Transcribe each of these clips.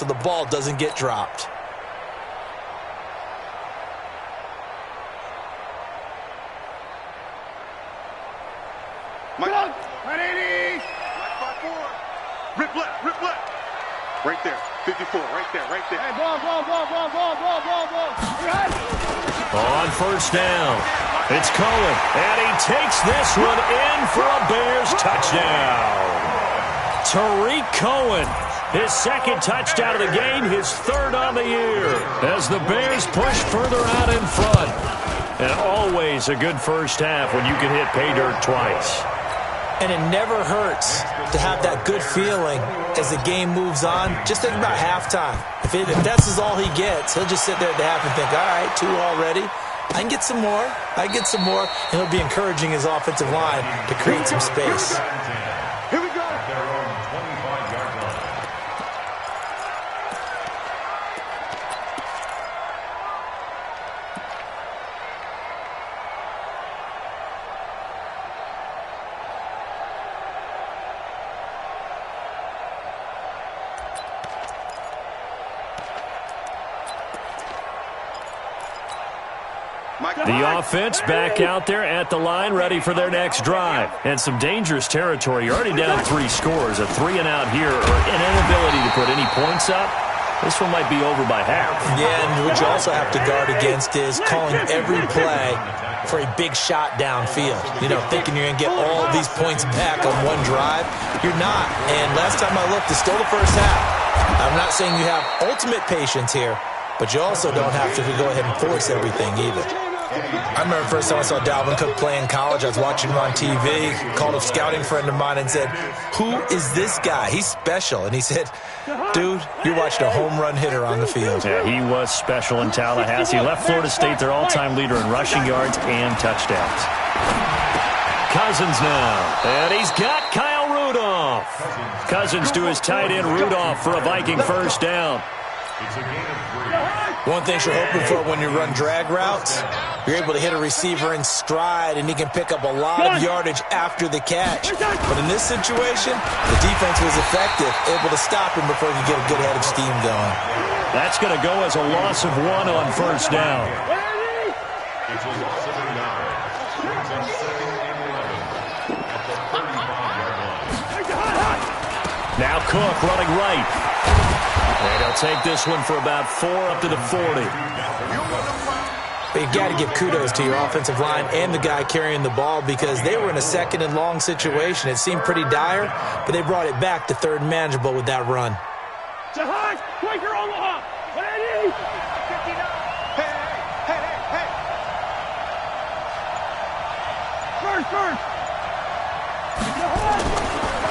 so the ball doesn't get dropped. Mike, 180. Rip left, rip left. Right there, 54, right there, right there. Hey, ball. On first down, it's Cohen, and he takes this one in for a Bears touchdown. Tariq Cohen, his second touchdown of the game, his third on the year, as the Bears push further out in front. And always a good first half when you can hit pay dirt twice. And it never hurts to have that good feeling as the game moves on. Just think about halftime. If that's all he gets, he'll just sit there at the half and think, all right, 2 already. I can get some more. And he'll be encouraging his offensive line to create some space. Here we go. The offense back out there at the line, ready for their next drive. And some dangerous territory. You're already down 3 scores. A 3-and-out here, or an inability to put any points up. This one might be over by half. Yeah, and what you also have to guard against is calling every play for a big shot downfield. Thinking you're going to get all these points back on one drive. You're not. And last time I looked, it's still the first half. I'm not saying you have ultimate patience here, but you also don't have to go ahead and force everything either. I remember the first time I saw Dalvin Cook play in college. I was watching him on TV, called a scouting friend of mine and said, who is this guy? He's special. And he said, dude, you're watching a home run hitter on the field. Yeah, he was special in Tallahassee. Left Florida State their all-time leader in rushing yards and touchdowns. Cousins now, and he's got Kyle Rudolph. Cousins to his tight end Rudolph for a Viking first down. One thing you're hoping for when you run drag routes, you're able to hit a receiver in stride, and he can pick up a lot of yardage after the catch. But in this situation, the defense was effective, able to stop him before he could get a good head of steam going. That's going to go as a loss of 1 on first down. Now Cook running right. And he'll take this one for about 4 up to the 40. But you got to give kudos to your offensive line and the guy carrying the ball, because they were in a 2nd and long situation. It seemed pretty dire, but they brought it back to 3rd and manageable with that run.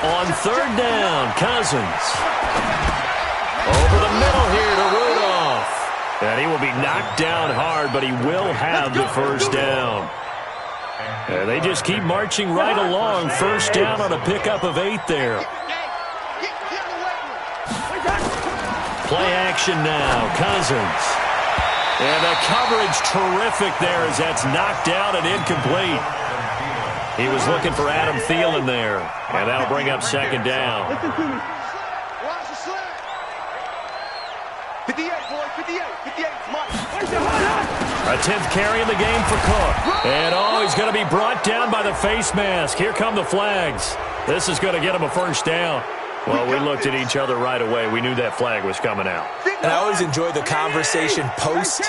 On 3rd down, Cousins. Over the middle here to Rudolph. And he will be knocked down hard, but he will have the first down. And they just keep marching right along. First down on a pickup of 8 there. Play action now, Cousins. And the coverage terrific there as that's knocked down and incomplete. He was looking for Adam Thielen there. And that'll bring up 2nd down. 58, boy, 58, 58, Mike. A 10th carry in the game for Cook. And, he's going to be brought down by the face mask. Here come the flags. This is going to get him a first down. Well, we looked at each other right away. We knew that flag was coming out. And I always enjoy the conversation post,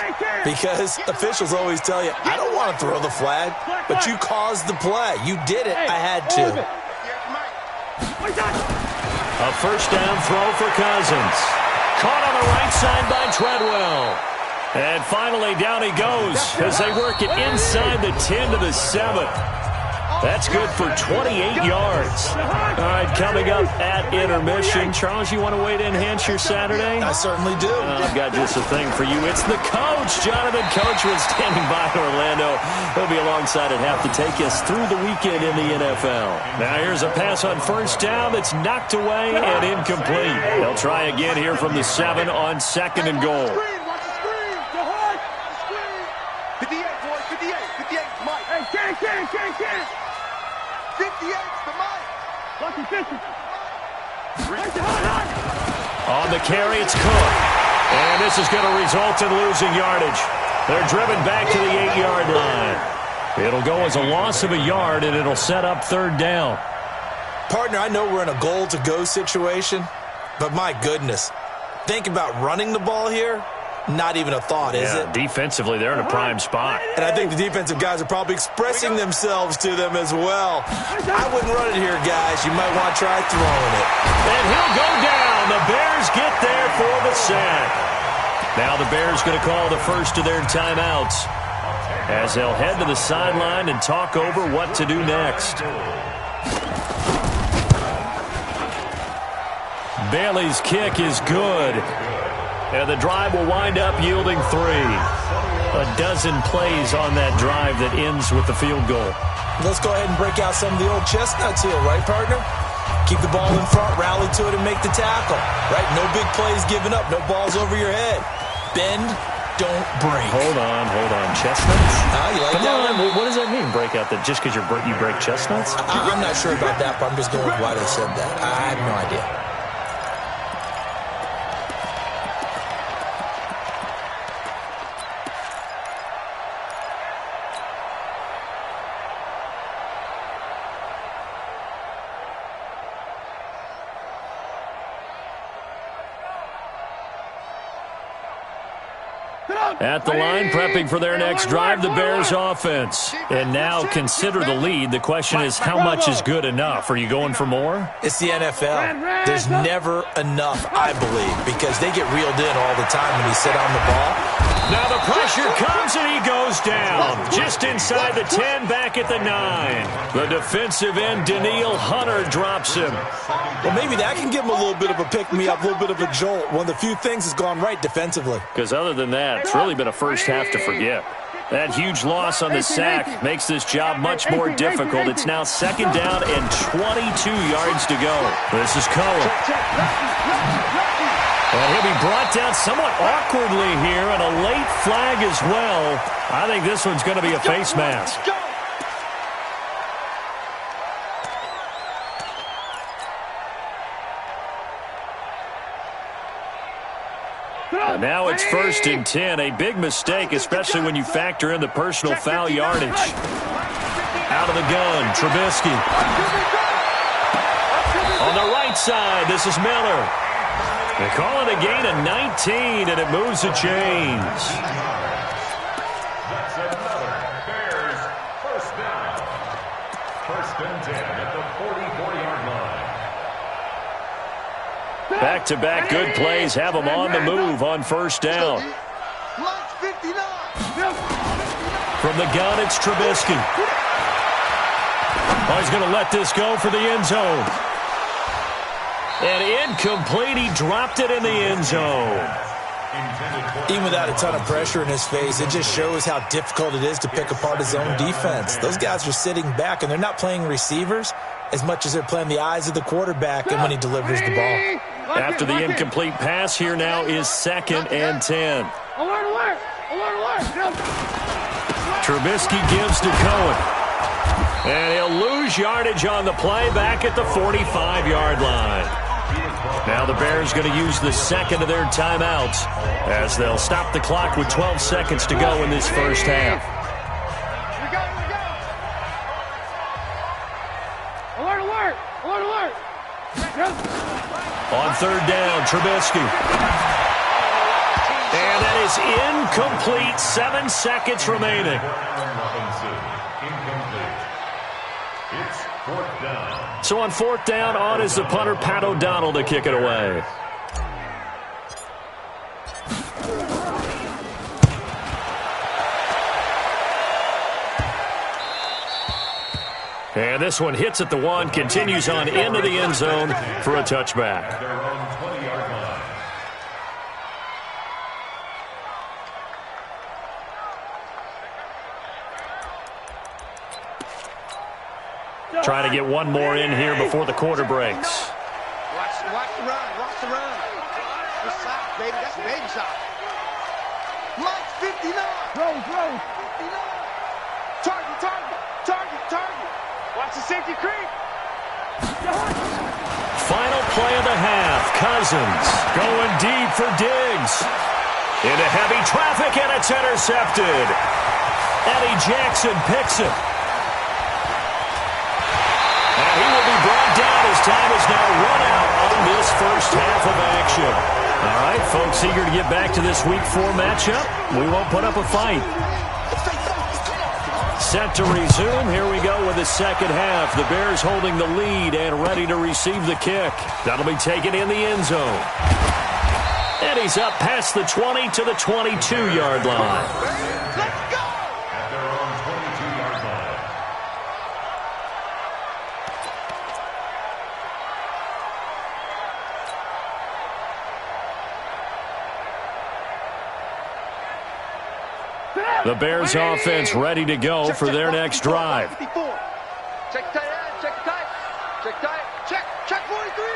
because officials always tell you, I don't want to throw the flag, but you caused the play. You did it. I had to. A first down throw for Cousins. Caught on the right side by Treadwell. And finally down he goes as they work it inside the 10 to the 7. That's good for 28 yards. All right, coming up at intermission. Charles, you want to wait to enhance your Saturday? I certainly do. I've got just a thing for you. It's the coach, Jonathan Coachman, standing by in Orlando. He'll be alongside at half to take us through the weekend in the NFL. Now here's a pass on first down that's knocked away and incomplete. They'll try again here from the 7 on 2nd and goal. 58, boy, 58, 58, Mike. Hey, can't. 58 to Mike. On the carry, it's Cook. And this is going to result in losing yardage. They're driven back to the 8-yard line. It'll go as a loss of a yard, and it'll set up third down. Partner, I know we're in a goal-to-go situation, but my goodness, think about running the ball here. Not even a thought, is it? Defensively, they're in a prime spot. And I think the defensive guys are probably expressing themselves to them as well. I wouldn't run it here, guys. You might want to try throwing it. And he'll go down. The Bears get there for the sack. Now the Bears going to call the first of their timeouts as they'll head to the sideline and talk over what to do next. Bailey's kick is good. And the drive will wind up yielding 3. A dozen plays on that drive that ends with the field goal. Let's go ahead and break out some of the old chestnuts here, right, partner? Keep the ball in front, rally to it, and make the tackle. Right? No big plays given up, no balls over your head. Bend, don't break. Hold on. Chestnuts? You like that one? What does that mean, break out that just because you break chestnuts? I'm not sure about that, but I'm just going with why they said that. I have no idea. At the line, prepping for their next drive, the Bears offense. And now consider the lead. The question is, how much is good enough? Are you going for more? It's the NFL. There's never enough, I believe, because they get reeled in all the time when you sit on the ball. Now the pressure comes and he goes down. Just inside the 10, back at the 9. The defensive end, Daniil Hunter, drops him. Well, maybe that can give him a little bit of a pick-me-up, a little bit of a jolt. One of the few things that's gone right defensively. Because other than that, it's really been a first half to forget. That huge loss on the sack makes this job much more difficult. It's now second down and 22 yards to go. This is Cohen. And he'll be brought down somewhat awkwardly here, and a late flag as well. I think this one's going to be a face mask. And now it's 1st and 10. A big mistake, especially when you factor in the personal foul yardage. Out of the gun, Trubisky. On the right side, this is Miller. They call it a gain of 19, and it moves the chains. That's another Bears first down. 1st and 10 at the 44-yard line. Back-to-back good plays have them on the move on 1st down. From the gun, it's Trubisky. Oh, he's going to let this go for the end zone. And incomplete, he dropped it in the end zone. Even without a ton of pressure in his face, it just shows how difficult it is to pick apart his own defense. Those guys are sitting back, and they're not playing receivers as much as they're playing the eyes of the quarterback and when he delivers the ball. After the incomplete pass, here now is 2nd and 10. Trubisky gives to Cohen. And he'll lose yardage on the play back at the 45-yard line. Now the Bears going to use the second of their timeouts as they'll stop the clock with 12 seconds to go in this first half. Alert! On 3rd down, Trubisky. And that is incomplete. 7 seconds remaining. It's 4th down. So on 4th down, on is the punter, Pat O'Donnell, to kick it away. And this one hits at the 1, continues on into the end zone for a touchback. Their own 20-yard line. Trying to get one more in here before the quarter breaks. Watch the run. This side, baby. That's a baby side. Lights 59. Throw. 59. Target. Watch the safety creep. Final play of the half. Cousins going deep for Diggs. Into heavy traffic, and it's intercepted. Eddie Jackson picks it. And he will be brought down as time is now run out on this first half of action. All right, folks, eager to get back to this Week 4 matchup. We won't put up a fight. Set to resume. Here we go with the second half. The Bears holding the lead and ready to receive the kick. That'll be taken in the end zone. And he's up past the 20 to the 22-yard line. At their own 22-yard line. The Bears offense ready to go for their next drive. Check tight end, check tight. Check tight. Check 43.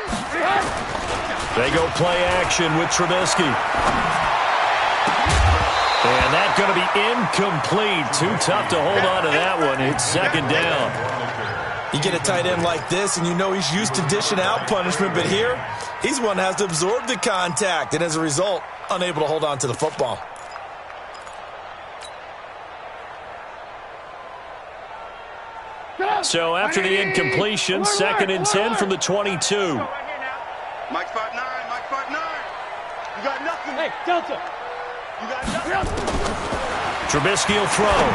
They go play action with Trubisky. And that's going to be incomplete. Too tough to hold on to that one. It's second down. You get a tight end like this, and you know he's used to dishing out punishment, but here, he's one that has to absorb the contact, and as a result, unable to hold on to the football. So after the incompletion, 2nd and 10 from the 22. Mike 5'9", Mike 5'9". You got nothing. Hey, Delta. You got nothing. Trubisky will throw.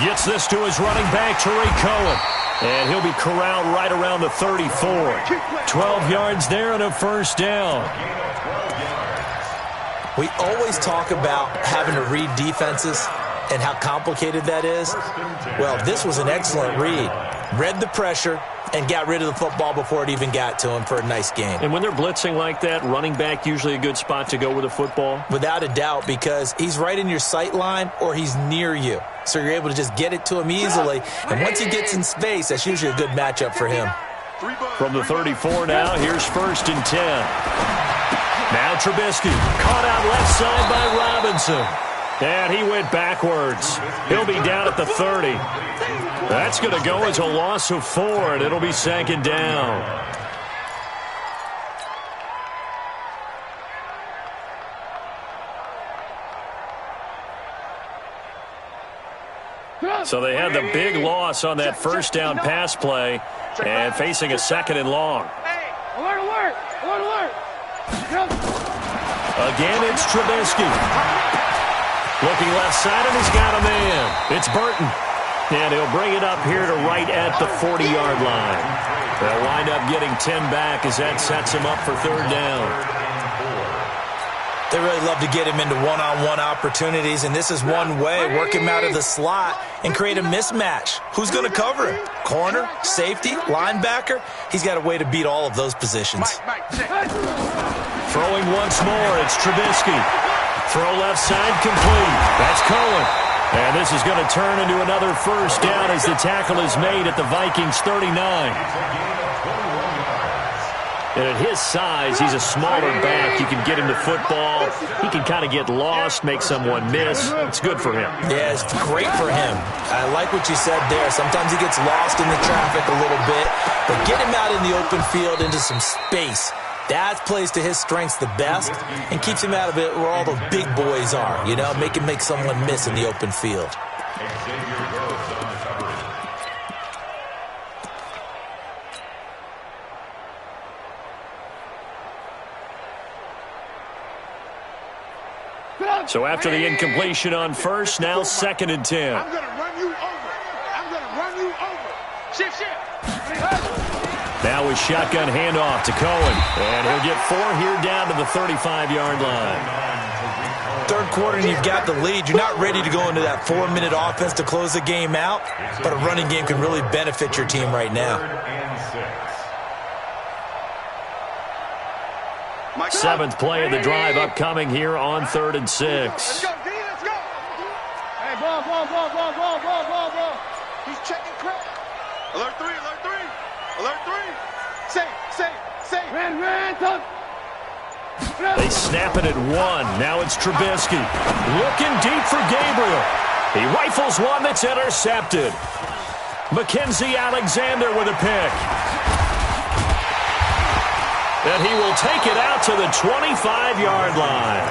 Gets this to his running back, Tariq Cohen. And he'll be corralled right around the 34. 12 yards there and a first down. We always talk about having to read defenses and how complicated that is. Well, this was an excellent read. Read the pressure and got rid of the football before it even got to him for a nice gain. And when they're blitzing like that, running back usually a good spot to go with the football? Without a doubt, because he's right in your sight line or he's near you. So you're able to just get it to him easily. And once he gets in space, that's usually a good matchup for him. From the 34 now, here's 1st and 10. Now Trubisky, caught out left side by Robinson. And he went backwards. He'll be down at the 30. That's going to go as a loss of 4, and it'll be 2nd down. So they had the big loss on that first down pass play and facing a 2nd and long. Alert, alert, alert, alert. Again, it's Trubisky. Looking left side, and he's got a man. It's Burton. And he'll bring it up here to right at the 40-yard line. They'll wind up getting 10 back as that sets him up for 3rd down. They really love to get him into one-on-one opportunities, and this is one way. Work him out of the slot and create a mismatch. Who's going to cover him? Corner, safety, linebacker? He's got a way to beat all of those positions. Throwing once more, it's Trubisky. Throw left side complete. That's Cohen. And this is going to turn into another first down as the tackle is made at the Vikings 39. And at his size, he's a smaller back. You can get him to football. He can kind of get lost, make someone miss. It's good for him. Yeah, it's great for him. I like what you said there. Sometimes he gets lost in the traffic a little bit, but get him out in the open field into some space. That plays to his strengths the best and keeps him out of it where all the big boys are, you know, make him make someone miss in the open field. So after the incompletion on first, now 2nd and 10. I'm going to run you over. I'm going to run you over. Shift. Now a shotgun handoff to Cohen. And he'll get 4 here down to the 35-yard line. 3rd quarter and you've got the lead. You're not ready to go into that 4-minute offense to close the game out, but a running game can really benefit your team right now. 7th play of the drive upcoming here on 3rd and 6. Let's go, D, let's go. Hey, ball. He's checking crap. Alert 3. Safe. Ran, touch. They snap it at 1. Now it's Trubisky. Looking deep for Gabriel. He rifles one that's intercepted. Mackenzie Alexander with a pick. And he will take it out to the 25-yard line.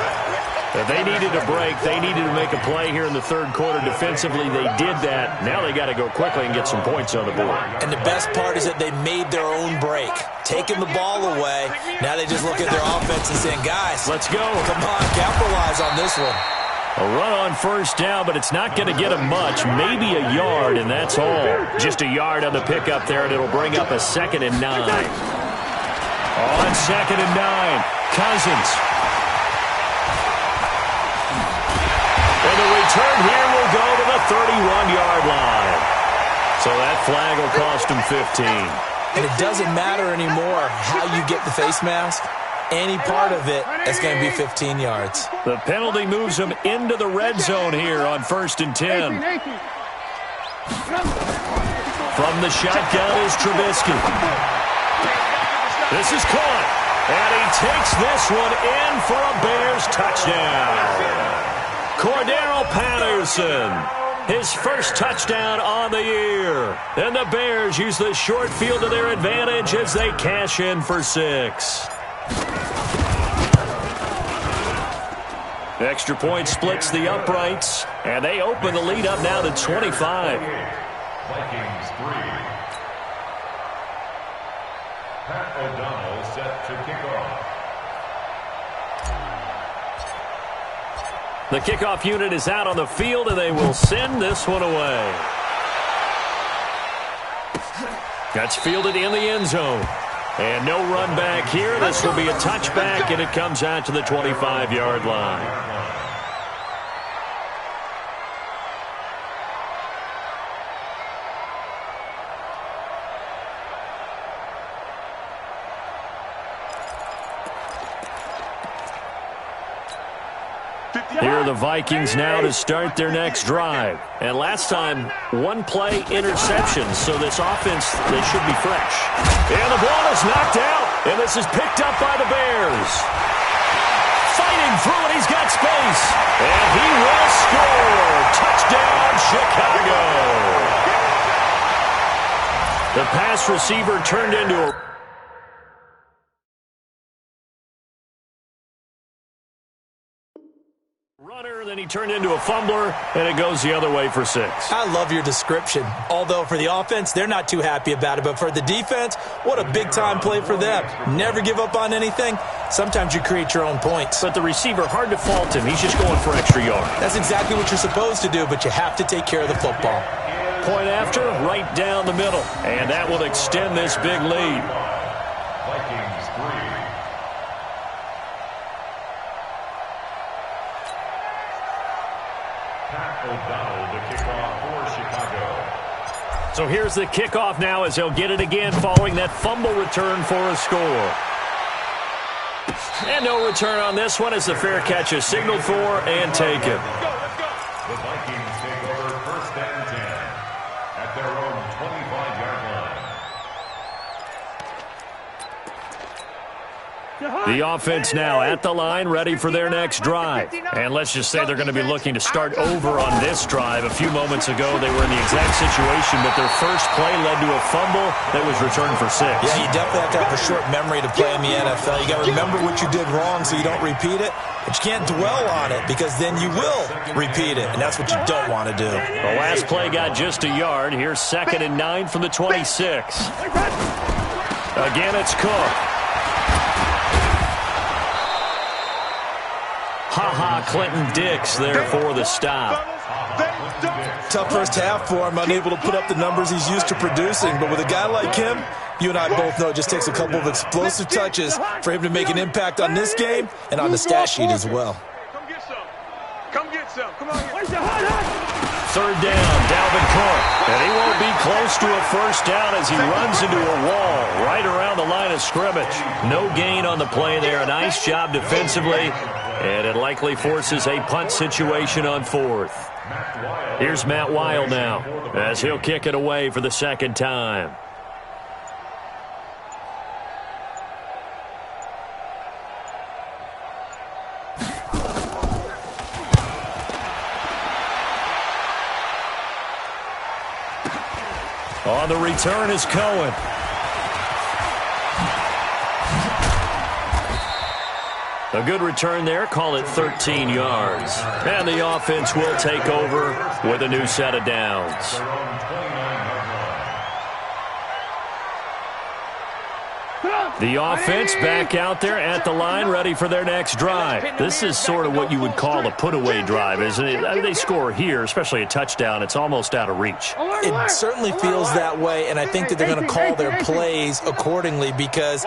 If they needed a break, they needed to make a play here in the third quarter defensively. They did that. Now they got to go quickly and get some points on the board. And the best part is that they made their own break, taking the ball away. Now they just look at their offense and saying, guys, let's go. Come on, capitalize on this one. A run on first down, but it's not going to get him much. Maybe a yard, and that's all. Just a yard on the pickup there, and it'll bring up a 2nd and 9. On 2nd and 9, Cousins. And the return here will go to the 31-yard line. So that flag will cost him 15. And it doesn't matter anymore how you get the face mask. Any part of it, it's going to be 15 yards. The penalty moves him into the red zone here on 1st and 10. From the shotgun is Trubisky. This is caught. And he takes this one in for a Bears touchdown. Cordero Patterson, his first touchdown on the year. And the Bears use the short field to their advantage as they cash in for 6. Extra point splits the uprights, and they open the lead up now to 25. Vikings 3. Pat O'Donnell set to kick off. The kickoff unit is out on the field, and they will send this one away. That's fielded in the end zone. And no run back here. This will be a touchback, and it comes out to the 25-yard line. Here are the Vikings now to start their next drive. And last time, one-play interception, so this offense, they should be fresh. And the ball is knocked out, and this is picked up by the Bears. Fighting through it, he's got space. And he will score. Touchdown, Chicago. The pass receiver turned into a runner, then he turned into a fumbler, and it goes the other way for 6. I love your description. Although for the offense, they're not too happy about it. But for the defense, what a big-time play for them. Never give up on anything. Sometimes you create your own points. But the receiver, hard to fault him. He's just going for extra yard. That's exactly what you're supposed to do, but you have to take care of the football. Point after, right down the middle. And that will extend this big lead. Vikings 3. Pat O'Donnell to kick off for Chicago. So here's the kickoff now as they'll get it again following that fumble return for a score. And no return on this one as the fair catch is signaled for and taken. The Vikings take over 1st and 10 at their own 25-yard line. The offense now at the line, ready for their next drive. And let's just say they're going to be looking to start over on this drive. A few moments ago, they were in the exact situation, but their first play led to a fumble that was returned for 6. Yeah, you definitely have to have a short memory to play in the NFL. You got to remember what you did wrong so you don't repeat it. But you can't dwell on it because then you will repeat it, and that's what you don't want to do. The last play got just a yard. Here's 2nd and 9 from the 26. Again, it's Cook. Clinton Dix there for the stop. Tough first half for him, unable to put up the numbers he's used to producing. But with a guy like him, you and I both know it just takes a couple of explosive touches for him to make an impact on this game and on the stat sheet as well. Come get some. Come get some. Come on. Third down, Dalvin Cook. And he won't be close to a first down as he runs into a wall right around the line of scrimmage. No gain on the play there. Nice job defensively. And it likely forces a punt situation on 4th. Here's Matt Weil now as he'll kick it away for the second time. On the return is Cohen. A good return there. Call it 13 yards. And the offense will take over with a new set of downs. The offense back out there at the line, ready for their next drive. This is sort of what you would call a put-away drive, isn't it? They score here, especially a touchdown. It's almost out of reach. It certainly feels that way, and I think that they're going to call their plays accordingly, because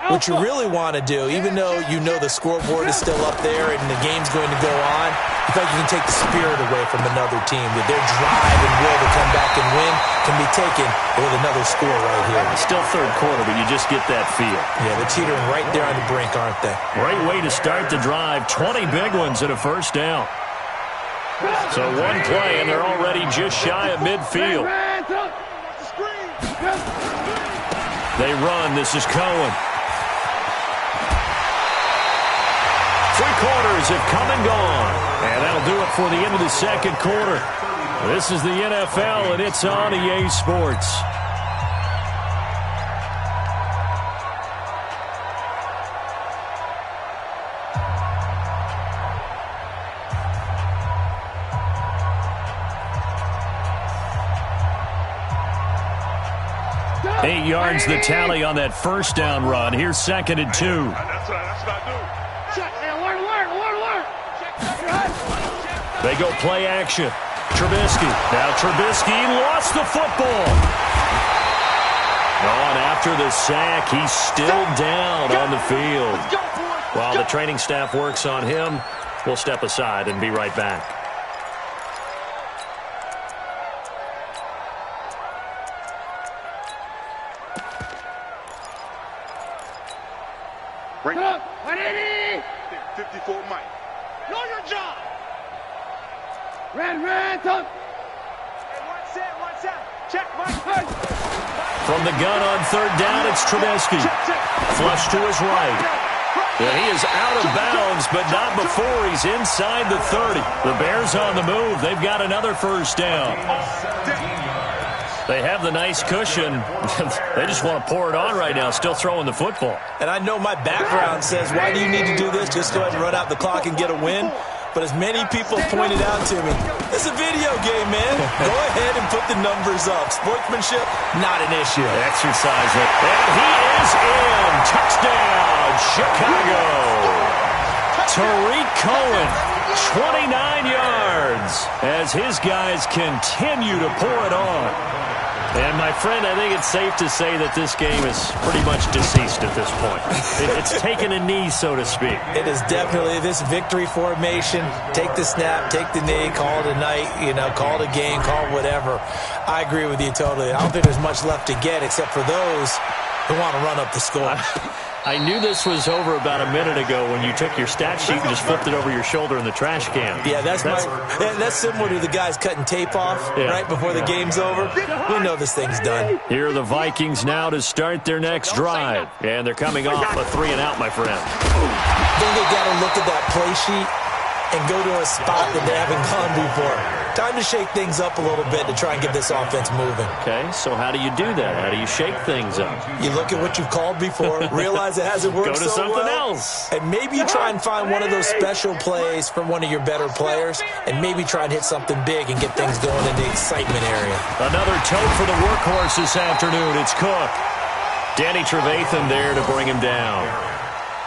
what you really want to do, even though you know the scoreboard is still up there and the game's going to go on, you think you can take the spirit away from another team, that their drive and will to come back and win can be taken with another score right here. Still third quarter, but you just get that feel. Yeah, they're teetering right there on the brink, aren't they? Great way to start the drive. 20 big ones and a first down. So one play, and they're already just shy of midfield. They run. This is Cohen. 3 quarters have come and gone. And that'll do it for the end of the second quarter. This is the NFL, and it's on EA Sports. Eight yards the tally on that first down run. Here's 2nd and 2. That's what I do. They go play action. Trubisky. Now Trubisky lost the football. On after the sack, he's still down on the field. While the training staff works on him, we'll step aside and be right back. Right up. 54 Mike. Know your job. Red, talk. One set. Check, Mike. From the gun on third down, it's Trubisky. Flush to his right. And he is out of bounds, but not before he's inside the 30. The Bears on the move. They've got another first down. They have the nice cushion. They just want to pour it on right now, still throwing the football. And I know my background says, why do you need to do this? Just go ahead and run out the clock and get a win. But as many people pointed out to me, it's a video game, man. Go ahead and put the numbers up. Sportsmanship, not an issue. Exercise it. And he is in. Touchdown, Chicago. Tariq Cohen, 29 yards, as his guys continue to pour it on. And, my friend, I think it's safe to say that this game is pretty much deceased at this point. It's taken a knee, so to speak. It is definitely this victory formation. Take the snap, take the knee, call it a night, call it a game, call it whatever. I agree with you totally. I don't think there's much left to get except for those who want to run up the score. I knew this was over about a minute ago when you took your stat sheet and just flipped it over your shoulder in the trash can. Yeah, that's similar to the guys cutting tape off right before the game's over. We know this thing's done. Here are the Vikings now to start their next drive. And they're coming off a 3-and-out, my friend. I think they got to look at that play sheet and go to a spot that they haven't gone before. Time to shake things up a little bit to try and get this offense moving. Okay, so how do you do that? How do you shake things up? You look at what you've called before, realize it hasn't worked so well. Go to something else. And maybe you try and find one of those special plays from one of your better players, and maybe try and hit something big and get things going in the excitement area. Another tote for the workhorse this afternoon. It's Cook. Danny Trevathan there to bring him down.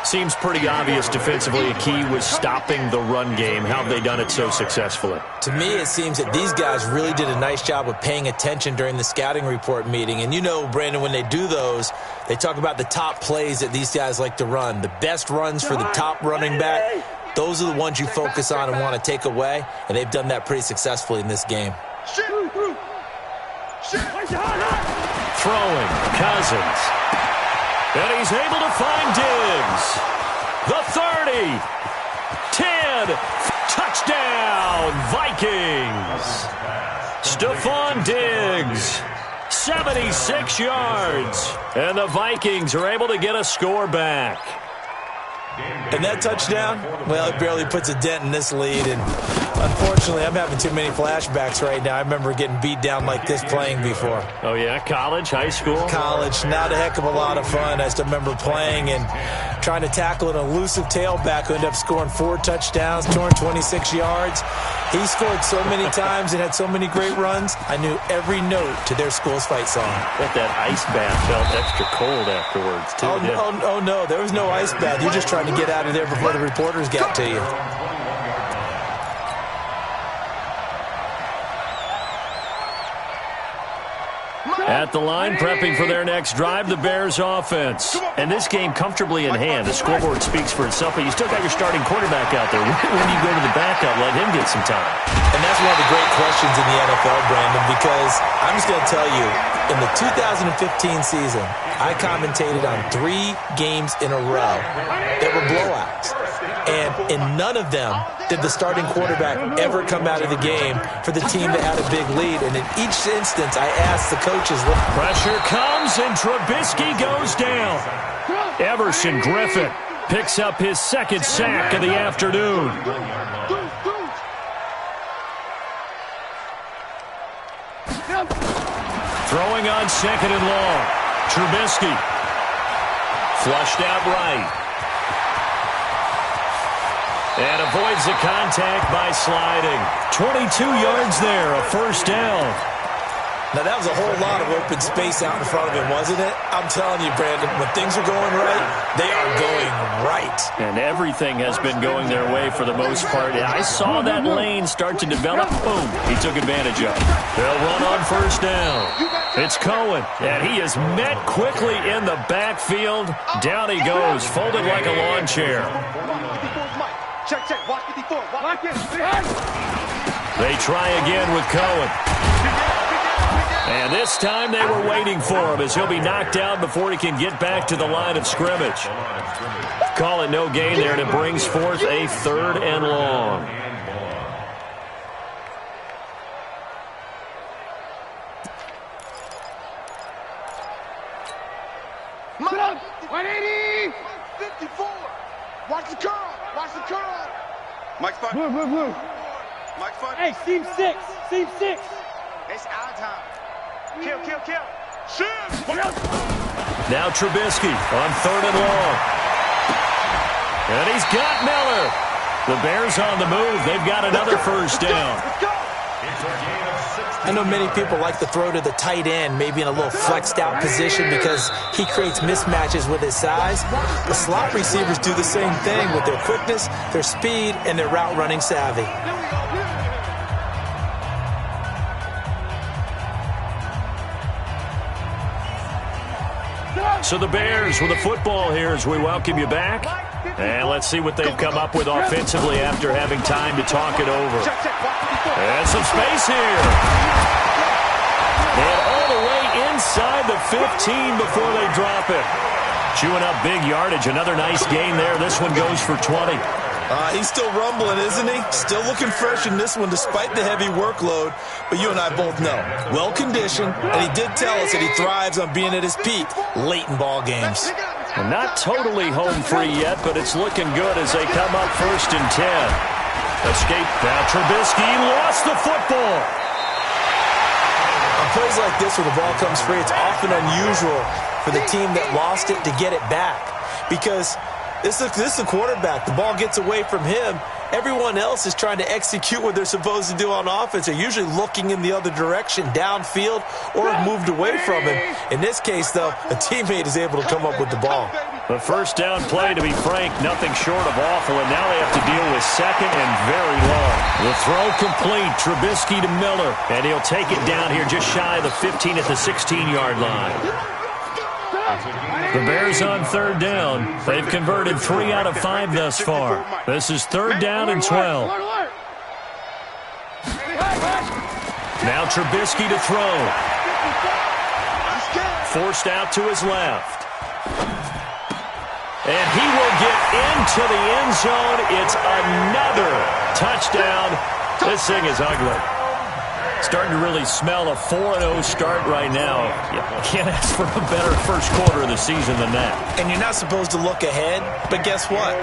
Seems pretty obvious defensively a key was stopping the run game. How have they done it so successfully? To me, it seems that these guys really did a nice job of paying attention during the scouting report meeting. And Brandon, when they do those, they talk about the top plays that these guys like to run. The best runs for the top running back, those are the ones you focus on and want to take away. And they've done that pretty successfully in this game. Throwing, Cousins. And he's able to find Diggs. The 30. 10. Touchdown, Vikings. Stephon Diggs. 76 yards. And the Vikings are able to get a score back. And that touchdown, well, it barely puts a dent in this lead. And unfortunately, I'm having too many flashbacks right now. I remember getting beat down like this playing before. Oh, yeah? College, high school? College, not a heck of a lot of fun. I just remember playing and trying to tackle an elusive tailback who ended up scoring 4 touchdowns, 226 yards. He scored so many times and had so many great runs, I knew every note to their school's fight song. Bet that ice bath felt extra cold afterwards, too. Oh, no, there was no ice bath. You're just trying to get out of there before the reporters get to you. At the line, prepping for their next drive, the Bears offense. And this game comfortably in hand. The scoreboard speaks for itself, but you still got your starting quarterback out there. When do you go to the backup, let him get some time? And that's one of the great questions in the NFL, Brandon, because I'm just going to tell you, in the 2015 season, I commentated on 3 games in a row that were blowouts. And in none of them did the starting quarterback ever come out of the game for the team that had a big lead. And in each instance, I asked the coaches. Pressure comes, and Trubisky goes down. Everson Griffin picks up his 2nd sack of the afternoon. Throwing on 2nd and long. Trubisky. Flushed out right. And avoids the contact by sliding. 22 yards there, a 1st down. Now, that was a whole lot of open space out in front of him, wasn't it? I'm telling you, Brandon, when things are going right, they are going right. And everything has been going their way for the most part. I saw that lane start to develop. Boom, he took advantage of it. They'll run on 1st down. It's Cohen, and he is met quickly in the backfield. Down he goes, folded like a lawn chair. Check, watch 54. Watch it. They try again with Cohen. And this time they were waiting for him as he'll be knocked down before he can get back to the line of scrimmage. Call it no gain there, and it brings forth a 3rd and long. Come on, 180. 54. Watch the curl. Watch the curl. Mike's fun. Move. Mike's fun. Hey, seam 6. It's our time. Kill. Shoot. Now Trubisky on 3rd and long. And he's got Miller. The Bears on the move. They've got another 1st down. Let's go. I know many people like to throw to the tight end, maybe in a little flexed out position because he creates mismatches with his size. The slot receivers do the same thing with their quickness, their speed, and their route running savvy. So the Bears with the football here as we welcome you back. And let's see what they've come up with offensively after having time to talk it over. And some space here. And all the way inside the 15 before they drop it. Chewing up big yardage. Another nice gain there. This one goes for 20. He's still rumbling, isn't he? Still looking fresh in this one despite the heavy workload. But you and I both know, well-conditioned, and he did tell us that he thrives on being at his peak late in ball games. Well, not totally home free yet, but it's looking good as they come up 1st and 10. Escape. Now Trubisky lost the football. On plays like this where the ball comes free, it's often unusual for the team that lost it to get it back. Because this is a quarterback. The ball gets away from him. Everyone else is trying to execute what they're supposed to do on offense. They're usually looking in the other direction, downfield, or have moved away from him. In this case, though, a teammate is able to come up with the ball. The 1st down play, to be frank, nothing short of awful, and now they have to deal with 2nd and very long. The throw complete, Trubisky to Miller, and he'll take it down here just shy of the 15 at the 16-yard line. The Bears on 3rd down. They've converted 3 out of 5 thus far. This is 3rd down and 12. Now Trubisky to throw. Forced out to his left. And he will get into the end zone. It's another touchdown. This thing is ugly. Starting to really smell a 4-0 start right now. You can't ask for a better first quarter of the season than that. And you're not supposed to look ahead, but guess what?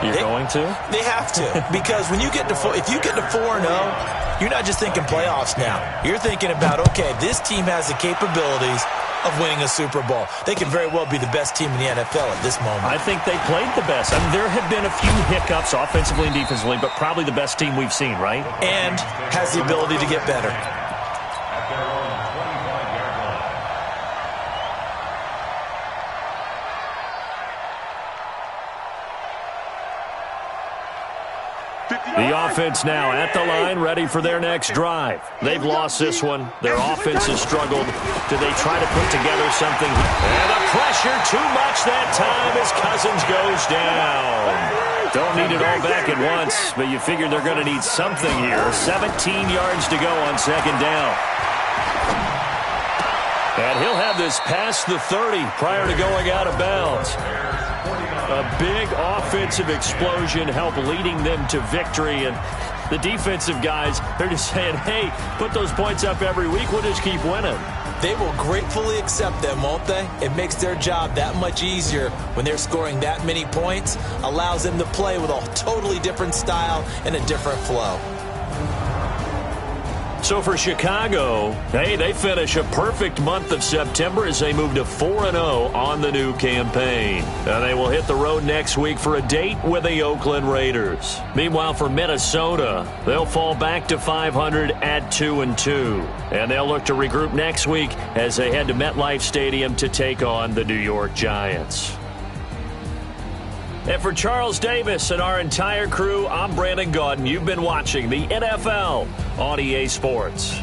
You're going to? They have to, because when you get to if you get to 4-0, you're not just thinking playoffs now. You're thinking about, okay, this team has the capabilities of winning a Super Bowl. They could very well be the best team in the NFL at this moment. I think they played the best. I mean, there have been a few hiccups offensively and defensively, but probably the best team we've seen, right? And has the ability to get better. The offense now at the line, ready for their next drive. They've lost this one. Their offense has struggled. Do they try to put together something? And the pressure too much that time as Cousins goes down. Don't need it all back at once, but you figure they're going to need something here. 17 yards to go on second down. And he'll have this past the 30 prior to going out of bounds. A big offensive explosion helped leading them to victory. And the defensive guys, they're just saying, hey, put those points up every week. We'll just keep winning. They will gratefully accept them, won't they? It makes their job that much easier when they're scoring that many points. Allows them to play with a totally different style and a different flow. So for Chicago, hey, they finish a perfect month of September as they move to 4-0 on the new campaign. And they will hit the road next week for a date with the Oakland Raiders. Meanwhile, for Minnesota, they'll fall back to 500 at 2-2. And they'll look to regroup next week as they head to MetLife Stadium to take on the New York Giants. And for Charles Davis and our entire crew, I'm Brandon Gaudin. You've been watching the NFL on EA Sports.